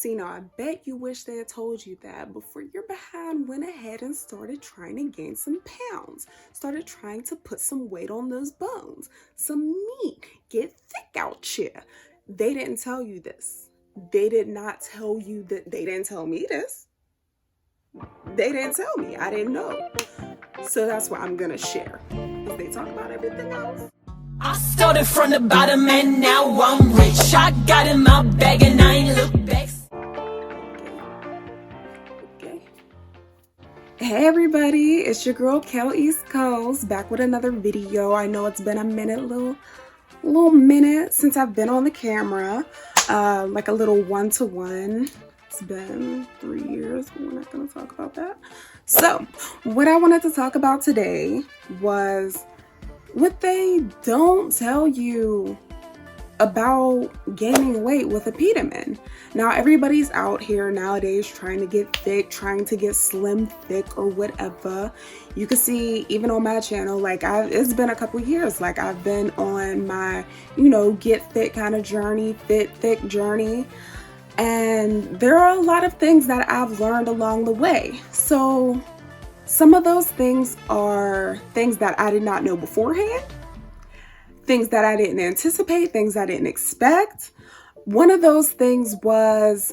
See, now I bet you wish they had told you that before your behind went ahead and started trying to gain some pounds, started trying to put some weight on those bones, some meat, get thick out here. They didn't tell you this. They did not tell you that. They didn't tell me this. They didn't tell me. I didn't know. So that's what I'm gonna share. Because they talk about everything else. I started from the bottom and now I'm rich. I got in my bag and I ain't look back. Okay. Hey everybody, it's your girl KellEastCoast back with another video. I know it's been a minute, little minute since I've been on the camera, like a little one-to-one. It's been 3 years, but we're not going to talk about that. So what I wanted to talk about today was what they don't tell you about gaining weight with Apetamin. Now everybody's out here nowadays trying to get thick, trying to get slim, thick, or whatever. You can see even on my channel, like it's been a couple years, like I've been on my, get fit kind of journey, thick journey. And there are a lot of things that I've learned along the way. So some of those things are things that I did not know beforehand, things that I didn't anticipate, things I didn't expect. One of those things was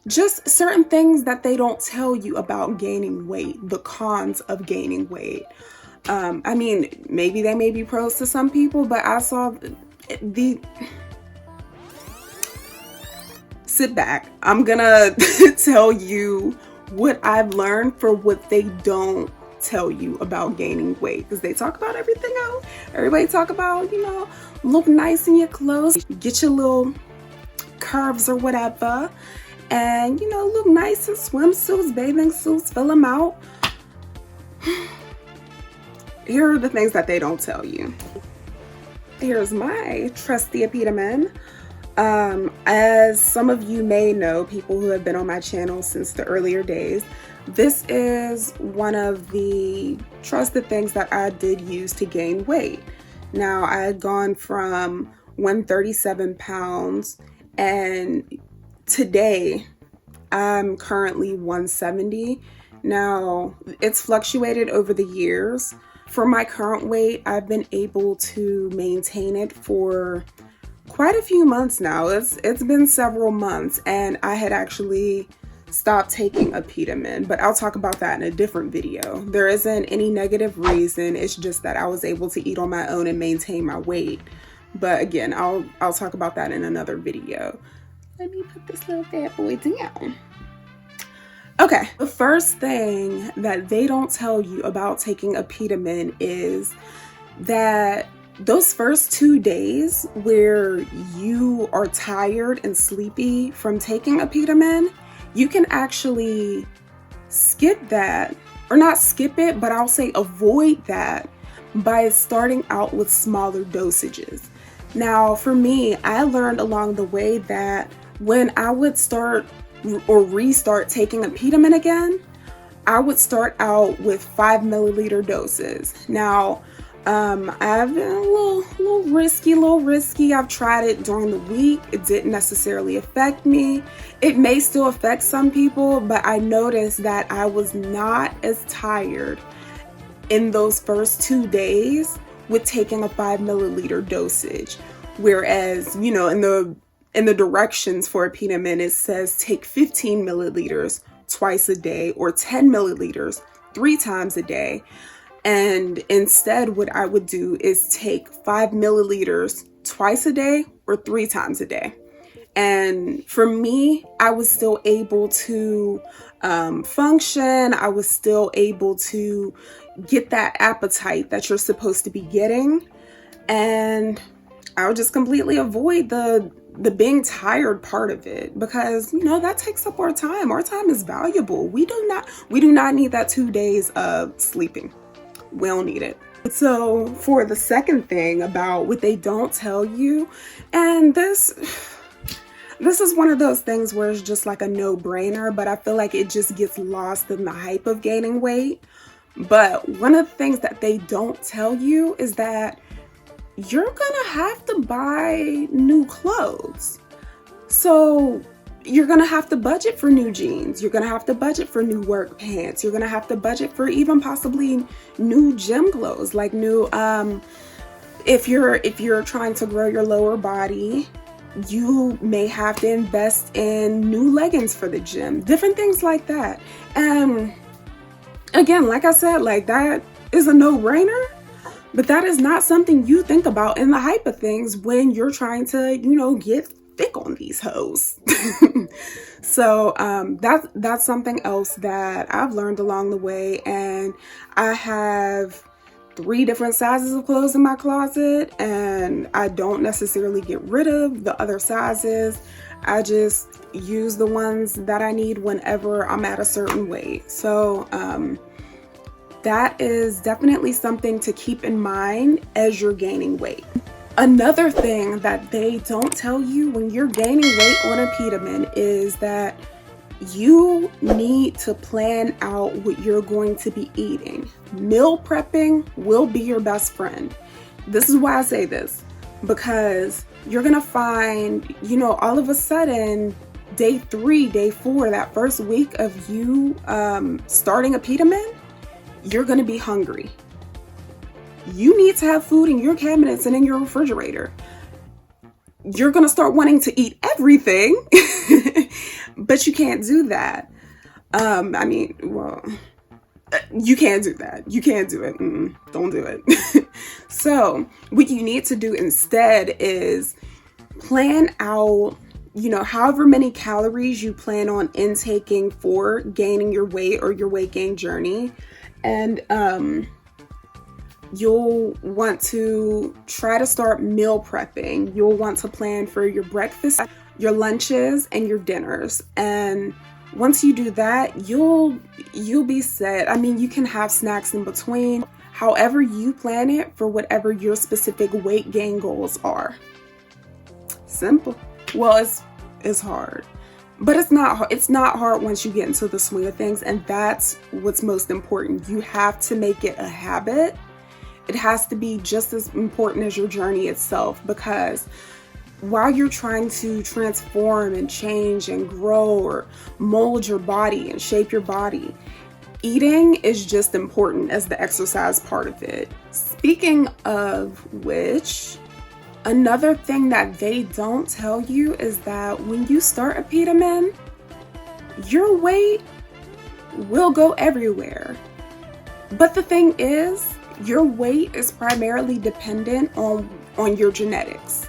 just certain things that they don't tell you about gaining weight, the cons of gaining weight. I mean, maybe they may be pros to some people, but I saw sit back. I'm gonna tell you what I've learned for what they don't tell you about gaining weight, because they talk about everything else. Everybody talk about, look nice in your clothes, get your little curves or whatever, and look nice in swimsuits, bathing suits, fill them out. Here are the things that they don't tell you. Here's my trusty Apetamin. As some of you may know, people who have been on my channel since the earlier days, this is one of the trusted things that I did use to gain weight. Now, I had gone from 137 pounds and today I'm currently 170. Now, it's fluctuated over the years. For my current weight, I've been able to maintain it for quite a few months now. It's been several months, and I had actually stopped taking Apetamin, but I'll talk about that in a different video. There isn't any negative reason. It's just that I was able to eat on my own and maintain my weight. But again, I'll talk about that in another video. Let me put this little bad boy down. Okay, the first thing that they don't tell you about taking Apetamin is that those first 2 days where you are tired and sleepy from taking Apetamin, you can actually skip that, or not skip it, but I'll say avoid that by starting out with smaller dosages. Now, for me, I learned along the way that when I would start or restart taking Apetamin again, I would start out with 5 milliliter doses. Now, I've been a little risky. I've tried it during the week. It didn't necessarily affect me. It may still affect some people, but I noticed that I was not as tired in those first 2 days with taking a 5 milliliter dosage. Whereas, in the directions for Apetamin, it says take 15 milliliters twice a day or 10 milliliters 3 times a day. And instead, what I would do is take 5 milliliters twice a day or 3 times a day. And for me, I was still able to function. I was still able to get that appetite that you're supposed to be getting. And I would just completely avoid the being tired part of it, because that takes up our time. Our time is valuable. We do not need that 2 days of sleeping. We don't need it. So for the second thing about what they don't tell you, and this is one of those things where it's just like a no-brainer, but I feel like it just gets lost in the hype of gaining weight. But one of the things that they don't tell you is that you're gonna have to buy new clothes. So you're gonna have to budget for new jeans. You're gonna have to budget for new work pants. You're gonna have to budget for even possibly new gym clothes, like new, if you're trying to grow your lower body, you may have to invest in new leggings for the gym, different things like that. And again, like I said, like that is a no-brainer, but that is not something you think about in the hype of things when you're trying to, get thick on these hoes. So that's something else that I've learned along the way. And I have 3 different sizes of clothes in my closet, and I don't necessarily get rid of the other sizes. I just use the ones that I need whenever I'm at a certain weight. So that is definitely something to keep in mind as you're gaining weight. Another thing that they don't tell you when you're gaining weight on Apetamin is that you need to plan out what you're going to be eating. Meal prepping will be your best friend. This is why I say this, because you're gonna find, all of a sudden, day 3, day 4, that first week of you starting Apetamin, you're gonna be hungry. You need to have food in your cabinets and in your refrigerator. You're gonna start wanting to eat everything, but you can't do that. You can't do that. You can't do it. Don't do it. So what you need to do instead is plan out, however many calories you plan on intaking for gaining your weight or your weight gain journey. And you'll want to try to start meal prepping. You'll want to plan for your breakfast, your lunches, and your dinners. And once you do that, you'll be set. You can have snacks in between, however you plan it for whatever your specific weight gain goals are. Simple. Well, it's hard, but it's not hard once you get into the swing of things, and that's what's most important. You have to make it a habit. It has to be just as important as your journey itself, because while you're trying to transform and change and grow or mold your body and shape your body, eating is just important as the exercise part of it. Speaking of which, another thing that they don't tell you is that when you start Apetamin, your weight will go everywhere. But the thing is, your weight is primarily dependent on your genetics.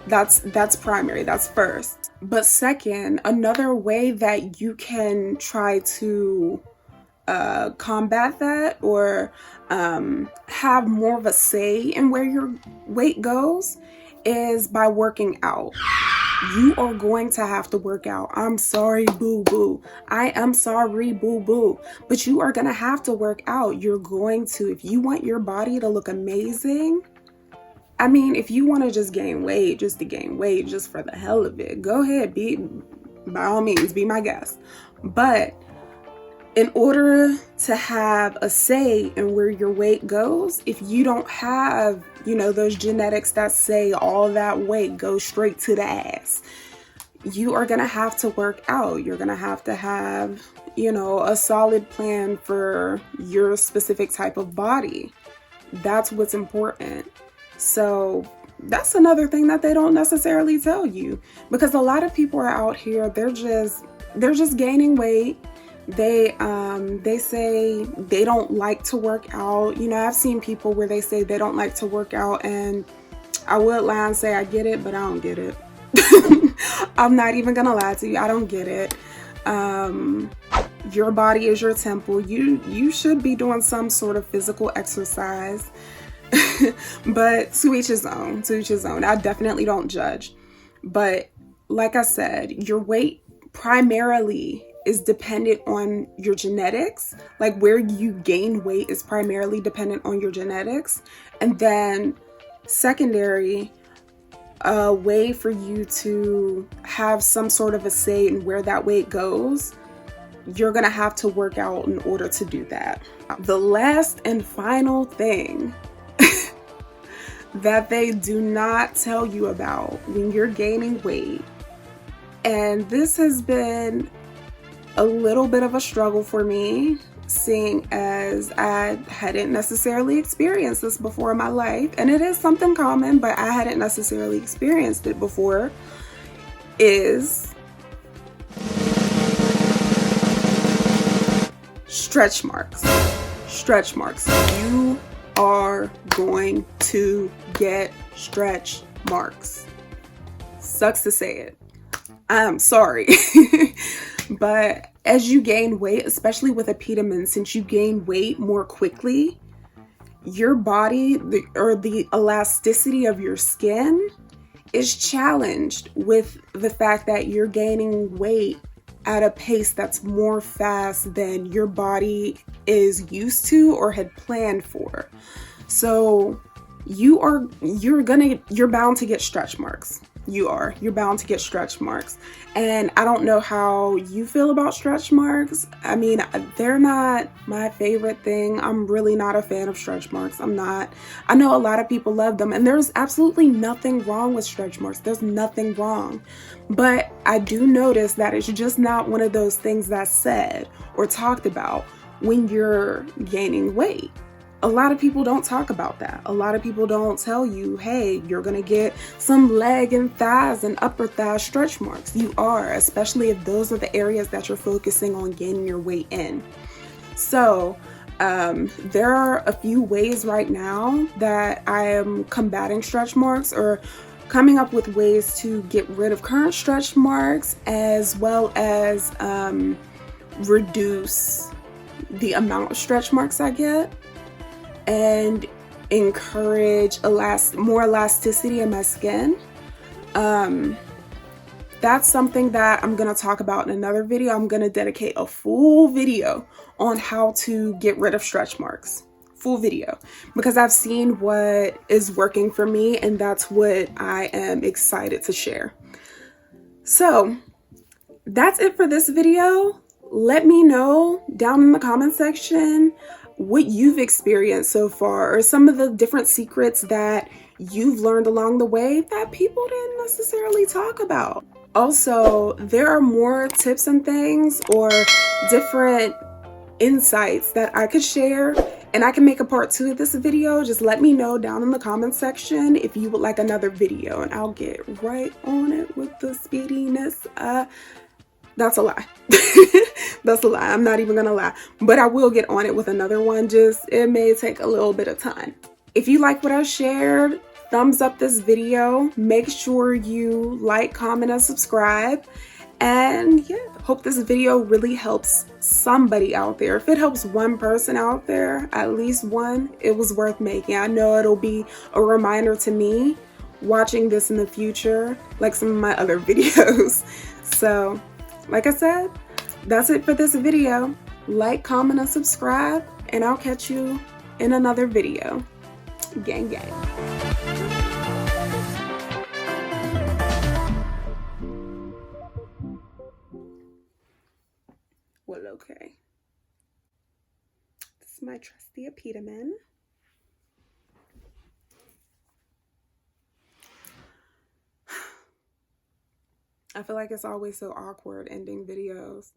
That's primary, that's first. But second, another way that you can try to combat that or have more of a say in where your weight goes is by working out. You are going to have to work out. I'm sorry, boo-boo. I am sorry, boo-boo. But you are going to have to work out. You're going to. If you want your body to look amazing, if you want to just gain weight, just to gain weight, just for the hell of it, go ahead. By all means, be my guest. But in order to have a say in where your weight goes, if you don't have, those genetics that say all that weight goes straight to the ass, you are going to have to work out. You're going to have, a solid plan for your specific type of body. That's what's important. So that's another thing that they don't necessarily tell you, because a lot of people are out here, they're just gaining weight. They say they don't like to work out. I've seen people where they say they don't like to work out, and I would lie and say I get it, but I don't get it. I'm not even gonna lie to you. I don't get it. Your body is your temple. You should be doing some sort of physical exercise. But to each his own. I definitely don't judge. But like I said, your weight primarily is dependent on your genetics. Like where you gain weight is primarily dependent on your genetics. And then secondary, a way for you to have some sort of a say in where that weight goes, you're gonna have to work out in order to do that. The last and final thing that they do not tell you about when you're gaining weight, And this has been a little bit of a struggle for me, seeing as I hadn't necessarily experienced this before in my life. And it is something common, but I hadn't necessarily experienced it before, is stretch marks. Stretch marks. You are going to get stretch marks. Sucks to say it. I'm sorry. But as you gain weight, especially with Apetamin, since you gain weight more quickly, your body, the elasticity of your skin is challenged with the fact that you're gaining weight at a pace that's more fast than your body is used to or had planned for. So you're bound to get stretch marks. You're bound to get stretch marks. And I don't know how you feel about stretch marks. I mean, they're not my favorite thing. I'm really not a fan of stretch marks. I'm not. I know a lot of people love them, and there's absolutely nothing wrong with stretch marks. There's nothing wrong. But I do notice that it's just not one of those things that's said or talked about when you're gaining weight. A lot of people don't talk about that. A lot of people don't tell you, hey, you're gonna get some leg and thighs and upper thigh stretch marks. You are, especially if those are the areas that you're focusing on gaining your weight in. So there are a few ways right now that I am combating stretch marks, or coming up with ways to get rid of current stretch marks, as well as reduce the amount of stretch marks I get, and encourage more elasticity in my skin. That's something that I'm going to talk about in another video. I'm going to dedicate a full video on how to get rid of stretch marks. Full video. Because I've seen what is working for me, and that's what I am excited to share. So that's it for this video. Let me know down in the comment section what you've experienced so far, or some of the different secrets that you've learned along the way that people didn't necessarily talk about. Also, there are more tips and things or different insights that I could share, and I can make a part 2 of this video. Just let me know down in the comment section if you would like another video, and I'll get right on it with the speediness. That's a lie. That's a lie. I'm not even gonna lie. But I will get on it with another one. Just, it may take a little bit of time. If you like what I shared, thumbs up this video. Make sure you like, comment, and subscribe. And yeah, hope this video really helps somebody out there. If it helps one person out there, at least one, it was worth making. I know it'll be a reminder to me watching this in the future, like some of my other videos. So, like I said, that's it for this video. Like, comment, and subscribe, and I'll catch you in another video. Gang, gang. Well, okay. This is my trusty Apetamin. I feel like it's always so awkward ending videos.